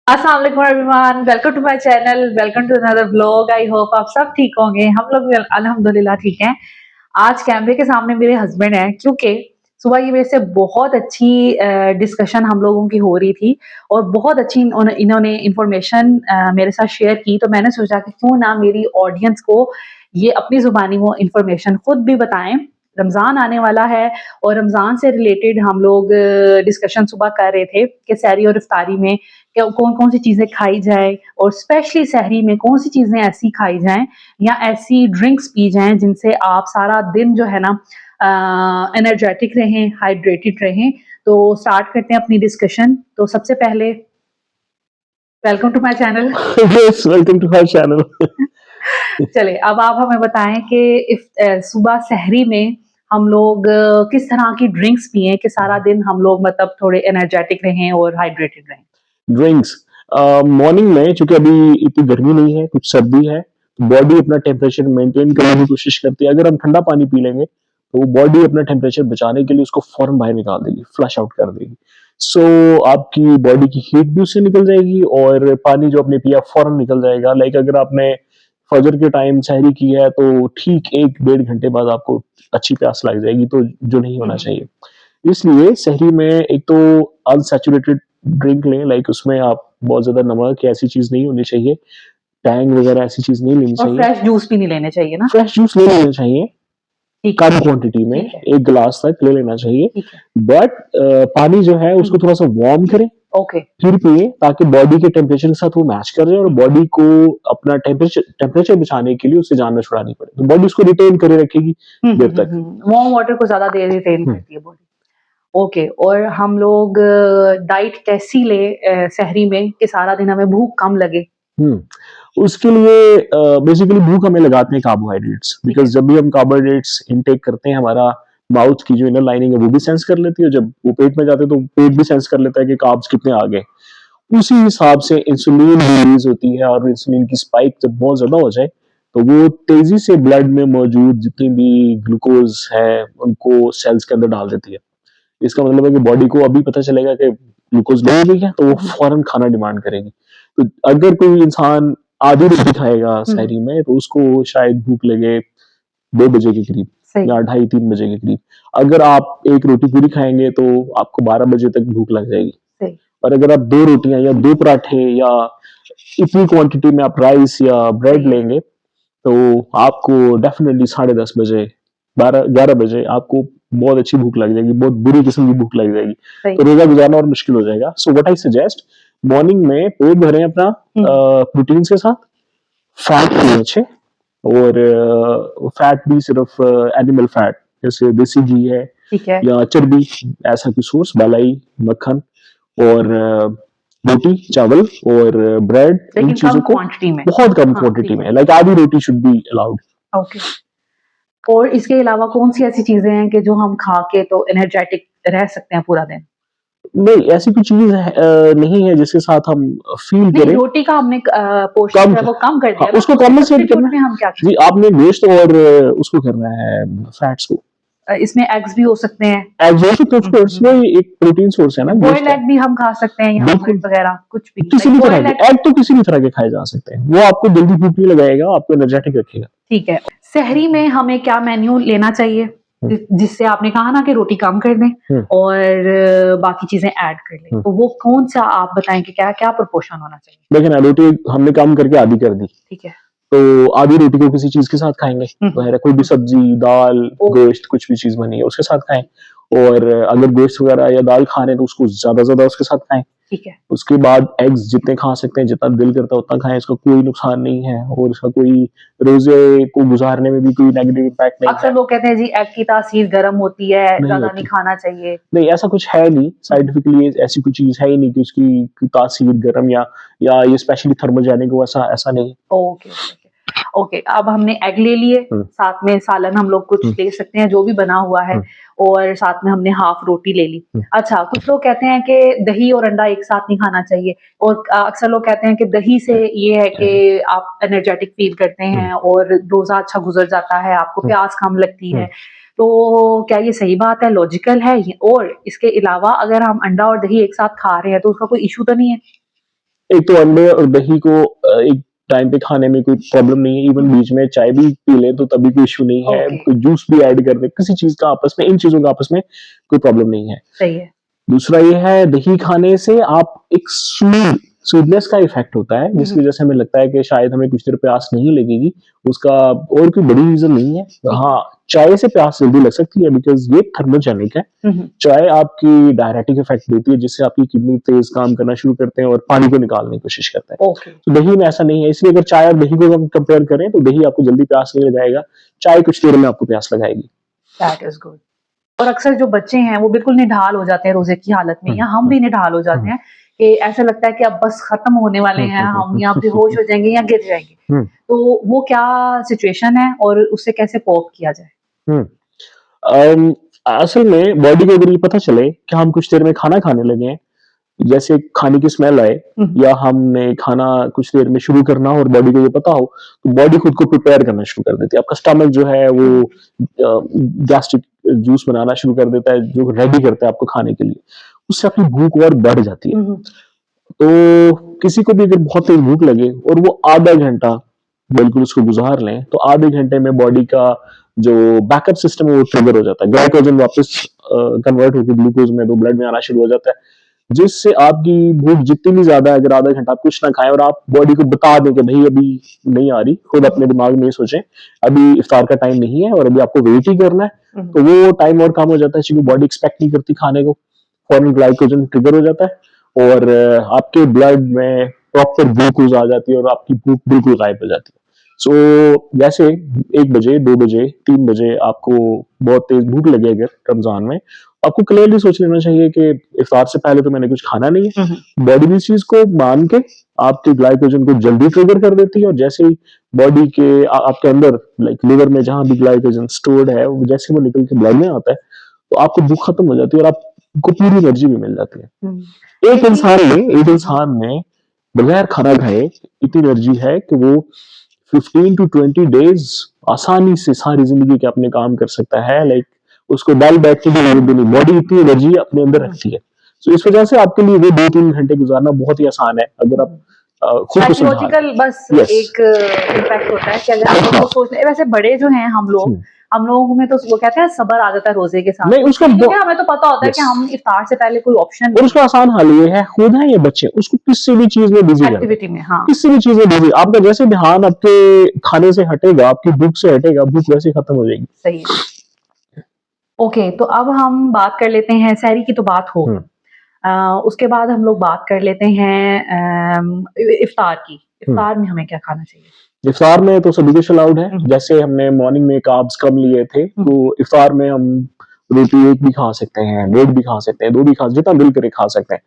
अस्सलाम वालेकुम everyone, welcome to my channel, welcome to another vlog. I hope आप सब ठीक होंगे। हम लोग भी अल्हम्दुलिल्लाह ठीक हैं। आज कैमरे के सामने मेरे हस्बैंड हैं, क्योंकि सुबह ये मेरे से बहुत अच्छी डिस्कशन हम लोगों की हो रही थी और बहुत अच्छी इन्होंने इन्फॉर्मेशन मेरे साथ शेयर की। तो मैंने सोचा कि क्यों ना मेरी ऑडियंस को ये अपनी जुबानी वो इन्फॉर्मेशन खुद भी बताएं। रमज़ान आने वाला है और रमज़ान से रिलेटेड हम लोग डिस्कशन सुबह कर रहे थे कि सहरी और इफ्तारी में कौन कौन सी चीज़ें खाई जाए और स्पेशली सहरी में कौन सी चीज़ें ऐसी खाई जाएं या ऐसी ड्रिंक्स पी जाएं जिनसे आप सारा दिन जो है ना एनर्जेटिक रहें, हाइड्रेटेड रहें। तो स्टार्ट करते हैं अपनी डिस्कशन। तो सबसे पहले welcome to my channel. Yes, welcome to our channel. चले अब आप हमें बताएं कि सुबह सहरी में हम लोग किस तरह की ड्रिंक्स पिए कि सारा दिन हम लोग मतलब थोड़े एनर्जेटिक रहें और हाइड्रेटेड रहें। ड्रिंक्स मॉर्निंग में, चूंकि अभी इतनी गर्मी नहीं है, कुछ सर्दी है, तो बॉडी अपना टेम्परेचर मेंटेन करने की कोशिश करती है। अगर हम ठंडा पानी पी लेंगे तो बॉडी अपना टेम्परेचर बचाने के लिए उसको फौरन बाहर निकाल देगी, फ्लश आउट कर देगी। सो आपकी बॉडी की हीट भी उससे निकल जाएगी और पानी जो आपने पिया फौरन निकल जाएगा। लाइक अगर आपने फजर के टाइम सहरी की है तो ठीक 1 डेढ़ घंटे बाद आपको अच्छी प्यास लग जाएगी, तो जो नहीं होना चाहिए। इसलिए सहरी में एक तो अनसैचुरेटेड ड्रिंक लें, लाइक उसमें आप बहुत ज्यादा नमक या ऐसी चीज नहीं होनी चाहिए, टैंग वगैरह ऐसी चीज नहीं लेनी और चाहिए। फ्रेश जूस भी नहीं लेने चाहिए ना। फ्रेश जूस ले लेना चाहिए, ठीक है। कम क्वांटिटी में, ठीक है। 1 गिलास तक ले लेना चाहिए। ठीक है। बट पानी जो है उसको थोड़ा सा वार्म करें, ओके। फिर पिए, ताकि बॉडी के टेम्परेचर के साथ वो मैच कर जाए और बॉडी को अपना टेम्परेचर टेम्परेचर बचाने के लिए उससे जान न छुड़ानी पड़े, तो बॉडी उसको रिटेन करे रखेगी देर तक। वार्म वाटर को ज्यादा देर रिटेन हम्म, करती है बॉडी। ओके। और हम लोग डाइट कैसी ले सहरी में कि सारा दिन हमें भूख कम लगे। उसके लिए बेसिकली भूख हमें लगाते हैं कार्बोहाइड्रेट्स, ठीक है। बिकॉज जब भी हम कार्बोहाइड्रेट्स इनटेक करते हैं, हमारा माउथ की जो इनर लाइनिंग है वो भी सेंस कर लेती है। जब वो पेट में जाते हैं तो पेट भी सेंस कर लेता है कि कार्ब्स कितने आ गए। उसी हिसाब से इंसुलिन रिलीज होती है और इंसुलिन की स्पाइक जब बहुत ज्यादा हो जाए तो वो तेजी से ब्लड में मौजूद जितनी भी ग्लूकोज है उनको सेल्स के अंदर डाल देती है। इसका मतलब है कि बॉडी को अभी पता चलेगा कि ग्लूकोज लो हो गई है, तो वो फौरन खाना डिमांड करेगी। तो अगर कोई इंसान आधी रोटी खाएगा सहरी में तो उसको शायद भूख लगे 2 बजे के करीब सही। या 2:30-3 बजे के करीब। अगर आप एक रोटी पूरी खाएंगे तो आपको 12 बजे तक भूख लग जाएगी। सही। और अगर आप 2 रोटियां या 2 पराठे या इतनी क्वांटिटी में आप राइस या ब्रेड लेंगे तो आपको डेफिनेटली 10:30 बजे 12-11 बजे आपको बहुत अच्छी भूख लग जाएगी, बहुत बुरी किस्म की भूख लग जाएगी, सही। तो रोजा गुजारना और मुश्किल हो जाएगा। So what I suggest, morning में पेट भरें अपना प्रोटीन के साथ, फैट भी अच्छे, और फैट भी सिर्फ एनिमल फैट, जैसे देसी घी है ठीक है। या चर्बी, ऐसा कोई सोर्स, मलाई, मक्खन, और रोटी, चावल और ब्रेड, इन लेकिन चीजों कम को क्वांटिटी में। बहुत कम हाँ क्वांटिटी ठीक में, है। लाइक आधी रोटी शुड बी अलाउड। ओके। और इसके अलावा कौन सी ऐसी चीजें हैं कि जो हम खा के तो एनर्जेटिक रह सकते हैं पूरा दिन। नहीं, ऐसी कोई चीज नहीं है जिसके साथ हम फील नहीं, करें। रोटी का हमने पोर्शन कम, जो है वो कम कर हाँ, दिया ना, उसको उसके कॉम्पनसेट करना सब्स्टिट्यूट में हम क्या है जी। आपने गोश्त और उसको करना है, फैट्स को। इसमें एग्स भी हो सकते हैं। एग्जॉस्ट ऑफ कोर्स वो एक प्रोटीन सोर्स है ना, बॉइल्ड गोश्त है। एग भी हम खा सकते हैं या बिल्कुल, ऑमलेट वगैरह कुछ भी, किसी लाइक भी तरह बॉइल्ड के एग। एग तो किसी भी तरह के खाए जा सकते हैं, वो आपको जल्दी भूख नहीं लगाएगा, आपको एनर्जेटिक रखेगा। ठीक है। सहरी में हमें क्या मेन्यू लेना चाहिए जिससे आपने कहा ना कि रोटी कम कर दें और बाकी चीजें ऐड कर लें, तो वो कौन सा आप बताएं कि क्या क्या प्रोपोर्शन होना चाहिए। देखिए ना, रोटी हमने कम करके आधी कर दी, ठीक है। तो आधी रोटी को किसी चीज के साथ खाएंगे, वगैरह कोई भी सब्जी, दाल, गोश्त, कुछ भी चीज बनी है उसके साथ खाएं। और अगर गोश्त वगैरह या दाल खा रहे हैं तो उसको ज्यादा ज्यादा उसके साथ खाएं। ठीक है। उसके बाद एग्स जितने खा सकते हैं, जितना दिल करता है उतना खाएं, इसका कोई नुकसान नहीं है और इसका कोई रोजे को गुजारने में भी कोई नेगेटिव इम्पैक्ट नहीं अक्सर है। लोग कहते हैं जी एग की तासीर गर्म होती है, नहीं ज्यादा नहीं होती, खाना चाहिए। नहीं, ऐसा कुछ है नहीं साइंटिफिकली, ऐसी कोई चीज है ही नहीं कि उसकी तासीर गर्म या ये स्पेशली थर्मोजेनिक हो, ऐसा ऐसा नहीं। Okay okay okay. अब हमने एग ले लिए, साथ में सालन हम लोग कुछ ले सकते हैं जो भी बना हुआ है, और साथ में हमने हाफ रोटी ले ली। अच्छा, कुछ लोग कहते हैं कि दही और अंडा एक साथ नहीं खाना चाहिए, और अक्सर लोग कहते हैं कि दही से ये है कि आप एनर्जेटिक फील करते हैं और रोजा अच्छा गुजर जाता है, आपको प्यास कम लगती है। तो क्या ये सही बात है, लॉजिकल है और इसके अलावा अगर हम अंडा और दही एक साथ खा रहे हैं तो उसका कोई इशू तो नहीं है। एक तो अंडे और दही को एक टाइम पे खाने में कोई प्रॉब्लम नहीं है, इवन बीच में चाय भी पी ले तो तभी कोई इश्यू नहीं है, ओके, कोई जूस भी ऐड कर दे, किसी चीज का आपस में, इन चीजों का आपस में कोई प्रॉब्लम नहीं है। सही है। दूसरा ये है, दही खाने से आप एक स्वीटनेस का इफेक्ट होता है, जिसकी वजह से हमें लगता है कि शायद हमें कुछ देर प्यास नहीं लगेगी। उसका और कोई बड़ी रीजन नहीं है। हाँ, चाय से प्यास जल्दी लग सकती है बिकॉज ये थर्मोजेनिक है। चाय आपकी डायरेटिक इफेक्ट देती है, जिससे आपकी किडनी तेज काम करना शुरू करते हैं और पानी को निकालने की कोशिश करते हैं। ओके, तो दही में ऐसा नहीं है, इसलिए अगर चाय और दही को हम कंपेयर करें तो दही आपको जल्दी प्यास नहीं लगाएगा, चाय कुछ देर में आपको प्यास लगाएगी। That is good. और अक्सर जो बच्चे हैं वो बिल्कुल निढाल हो जाते हैं रोजे की हालत में, या हम भी निढाल हो जाते हैं कि ऐसा लगता है कि अब बस खत्म होने वाले हैं हम, या बेहोश हो जाएंगे या गिर जाएंगे। तो वो क्या सिचुएशन है और उससे कैसे कोप किया जाए? असल में बॉडी को अगर ये पता चले कि हम कुछ देर में खाना खाने लगे हैं, जैसे खाने की स्मेल आए या हमने खाना कुछ देर में शुरू करना हो और बॉडी को ये पता हो, तो बॉडी खुद को प्रिपेयर करना शुरू कर देती है। आपका स्टमक जो है वो गैस्ट्रिक जूस बनाना शुरू कर देता है, जो रेडी करता है आपको खाने के लिए। उससे आपकी भूख और बढ़ जाती है। तो किसी को भी अगर बहुत तेज भूख लगे और वो आधा घंटा बिल्कुल उसको गुजार लें, तो आधे घंटे में बॉडी का जो बैकअप सिस्टम है वो ट्रिगर हो जाता है, ग्लाइकोजन वापस कन्वर्ट होकर ग्लूकोज में तो ब्लड में आना शुरू हो जाता है, जिससे आपकी भूख जितनी भी ज्यादा है, अगर आधा घंटा आप कुछ ना खाएं और आप बॉडी को बता दें कि भाई अभी नहीं आ रही, खुद अपने दिमाग में ये सोचें अभी इफ्तार का टाइम नहीं है और अभी आपको वेट ही करना है, तो वो टाइम और कम हो जाता है क्योंकि बॉडी एक्सपेक्ट नहीं करती खाने को, फॉरन ग्लाइकोजन ट्रिगर हो जाता है और आपके ब्लड में प्रॉपर ग्लूकोज आ जाती है और आपकी भूख बिल्कुल गायब हो जाती है। सो जैसे 1 बजे 2 बजे 3 बजे आपको बहुत तेज भूख लगे अगर रमजान में, आपको क्लियरली सोच लेना चाहिए कि इफ्तार से पहले तो मैंने कुछ खाना नहीं है। बॉडी भी इस चीज को मान के आपके ग्लाइकोजन को जल्दी ट्रिगर कर देती है और जैसे ही बॉडी के आपके अंदर लाइक लिवर में जहां भी ग्लाइकोजन स्टोर्ड है, जैसे वो निकल के ब्लड में आता है तो आपको भूख खत्म हो जाती है और आपको पूरी एनर्जी भी मिल जाती है। एक इंसान में बगैर खाना खाए इतनी एनर्जी है कि वो 15 to 20 डेज आसानी से सारी जिंदगी के अपने काम कर सकता है। लाइक उसको बैल बैठने की जरूरत भी नहीं, बॉडी इतनी एनर्जी अपने अंदर रखती है। तो इस वजह से आपके लिए वो 2-3 घंटे गुजारना बहुत ही आसान है अगर आप खुद को समझा साइकोलॉजिकल बस Yes. एक इम्पैक्ट होता है कि अगर हम उसको सोचने, वैसे बड़े जो हैं हम लोगों में तो वो कहते हैं सब्र आ जाता है रोजे के साथ, नहीं उसका क्योंकि हमें तो पता होता है कि Yes. हम इफ्तार से पहले कोई ऑप्शन और नहीं उसका आसान हल ये है, खुद है ये बच्चे उसको किसी भी चीज में बिजी कर एक्टिविटी में। हाँ, किसी भी चीज में बिजी, आपका जैसे ध्यान आपके खाने से हटेगा, आपकी भूख से हटेगा, भूख वैसे ही खत्म हो जाएगी। सही है। ओके, तो अब हम बात कर लेते हैं, सहरी की तो बात हो उसके बाद हम लोग बात कर लेते हैं इफ्तार की। इफ्तार में हमें क्या खाना चाहिए? इफ्तार में तो सभी कुछ अलाउड है। जैसे हमने मॉर्निंग में कार्ब्स कम लिए थे, तो इफ्तार में हम रोटी एक भी खा सकते हैं, 1.5 भी खा सकते हैं, 2 भी खा, जितना दिल करे खा सकते हैं।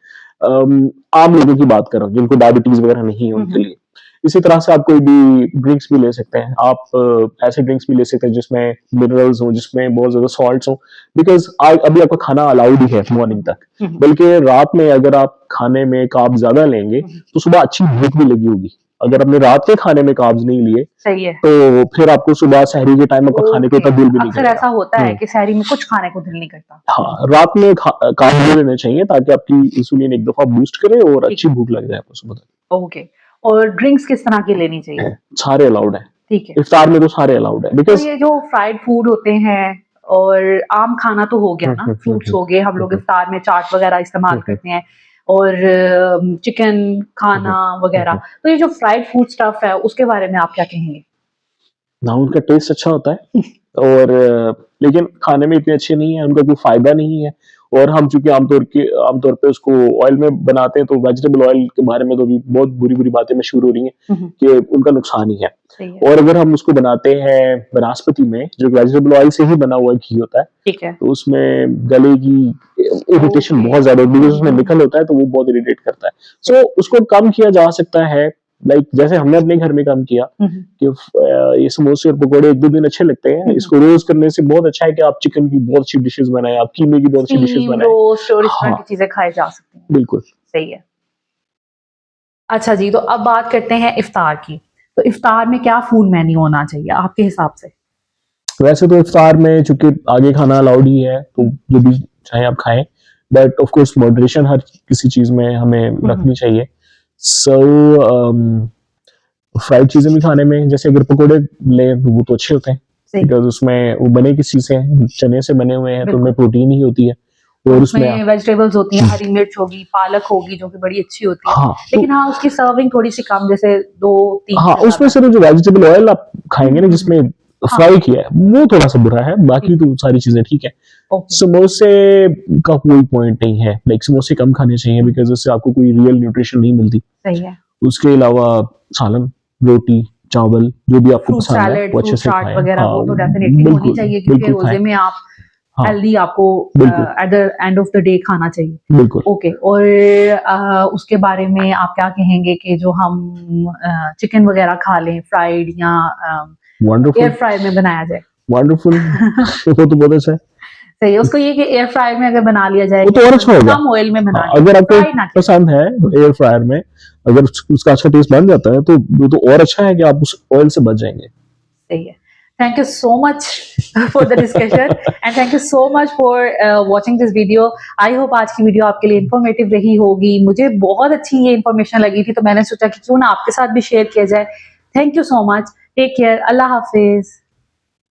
आम लोगों की बात कर रहा हूँ जिनको डायबिटीज वगैरह नहीं है उनके लिए। इसी तरह से आप कोई भी ड्रिंक्स भी ले सकते हैं, आप ऐसे ड्रिंक्स भी ले सकते हैं जिसमें मिनरल्स हो, जिसमें बहुत ज्यादा सॉल्ट्स हो, बिकॉज अभी आपका खाना अलाउड ही है मॉर्निंग तक। बल्कि रात में अगर आप खाने में कार्ब ज्यादा लेंगे तो सुबह अच्छी भूख भी लगी होगी। अगर आपने रात के खाने में कार्ब्स नहीं लिए, सही है, तो फिर आपको सुबह सहरी के टाइम आपका खाने को दिल भी नहीं अक्सर करेगा। ऐसा होता है कि सहरी में कुछ खाने को दिल नहीं करता। हाँ, रात में कार्ब लेने चाहिए ताकि आपकी इंसुलिन एक दफा बूस्ट करे और अच्छी भूख लग जाए आपको सुबह तक। ओके, और ड्रिंक्स किस तरह की लेनी चाहिए? सारे अलाउड है, ठीक है। इफ्तार में तो सारे अलाउड है तो बिकॉज ये जो फ्राइड फूड होते हैं और आम खाना तो हो गया ना, फ्रूट्स हो गए, हम लोग इफ्तार में चाट वगैरह इस्तेमाल करते हैं और चिकन खाना वगैरह, तो ये जो फ्राइड फूड स्टफ है उसके बारे में आप क्या कहेंगे? ना उनका टेस्ट अच्छा होता है और लेकिन खाने में इतने अच्छे नहीं है, उनका कोई फायदा नहीं है। और हम चूंकि आमतौर पे उसको ऑयल में बनाते हैं, तो वेजिटेबल ऑयल के बारे में तो अभी बहुत बुरी बुरी बातें मशहूर हो रही हैं कि उनका नुकसान ही है। और अगर हम उसको बनाते हैं वनस्पति में, जो वेजिटेबल ऑयल से ही बना हुआ घी होता है, ठीक है, तो उसमें गले की इरिटेशन बहुत ज्यादा होती है, उसमें निकल होता है तो वो बहुत इरिटेट करता है। सो उसको कम किया जा सकता है, लाइक जैसे हमने अपने घर में काम किया कि ये समोसे और पकौड़े 1-2 दिन अच्छे लगते हैं, इसको रोज करने से बहुत अच्छा है कि आप चिकन की बहुत अच्छी डिशेस बनाएं, आप कीमे की बहुत अच्छी डिशेस बनाएं, रोस्ट और इस तरह की चीजें खाई जा सकती हैं। बिल्कुल सही है। अच्छा जी, तो अब बात करते हैं इफ्तार की। तो इफ्तार में क्या फूड मेन्यू होना चाहिए आपके हिसाब से? वैसे तो इफ्तार में चूंकि आगे खाना अलाउड ही है, तो जो भी चाहे आप खाएं, बट ऑफ कोर्स मॉडरेशन हर किसी चीज में हमें रखनी चाहिए। सो फ्राइड चीजें भी खाने में, जैसे अगर पकोड़े लें तो वो तो अच्छे होते हैं, सही। बिकॉज उसमें वो बने किस चीज से हैं, चने से बने हुए हैं, तो बिल्कुल। उनमें प्रोटीन ही होती है। और उसमें उसमें वेजिटेबल्स होती हैं, हरी मिर्च होगी, पालक होगी जो कि बड़ी अच्छी होती है। हाँ तो लेकिन हाँ, उसकी सर्विंग थोड़ी-सी कम, जैसे 2-3 हाँ, से उसमें ज़्यादा। सिर्फ जो वेजिटेबल ऑयल आप खाएंगे ना, जिसमें हाँ, फ्राई किया है, वो थोड़ा सा बुरा है, जी, बाकी तो सारी चीजें ठीक है। ओके, समोसे का कोई पॉइंट नहीं है, लाइक समोसे कम खाने चाहिए, हुँ, बिकॉज उससे आपको कोई रियल न्यूट्रिशन नहीं मिलती। सही है। उसके अलावा सालन, रोटी, चावल, जो भी आपको फ्रूट पसंद है सैलेड, वो अच्छे फ्रूट से चाट खाएं। वगैरह हाँ, वो तो डेफिनिटली होनी बिल्कुल चाहिए, क्योंकि बिल्कुल खाएं। रोज़े में आप हाँ, हेल्दी आपको बिल्कुल at the end of the day खाना चाहिए। बिल्कुल। ओके, और उसके बारे में आप क्या कहेंगे कि जो हम चिकन वगैरह खा लें फ्राइड या एयर वंडरफुल फ्रायर में बनाया जाए? वंडरफुल वो तो बहुत अच्छा है। सही है, उसको ये कि एयर फ्रायर में अगर बना लिया जाए वो कि तो और अच्छा होगा। कम ऑयल में हाँ, बना लिया अगर जाए, आपको फ्राई ना किया पसंद है जाए। एयर फ्रायर में, अगर उसका अच्छा टेस्ट बन जाता है, तो वो तो और अच्छा है कि आप उस ऑयल से बच जाएंगे। सही है। Thank you so much for the discussion and thank you so much for watching this video. I hope आज की वीडियो आपके लिए इन्फॉर्मेटिव रही होगी। मुझे बहुत अच्छी ये इन्फॉर्मेशन लगी थी, तो मैंने सोचा कि क्यों ना आपके साथ भी शेयर किया जाए। Thank you so much. Take care. अल्लाह हाफिज।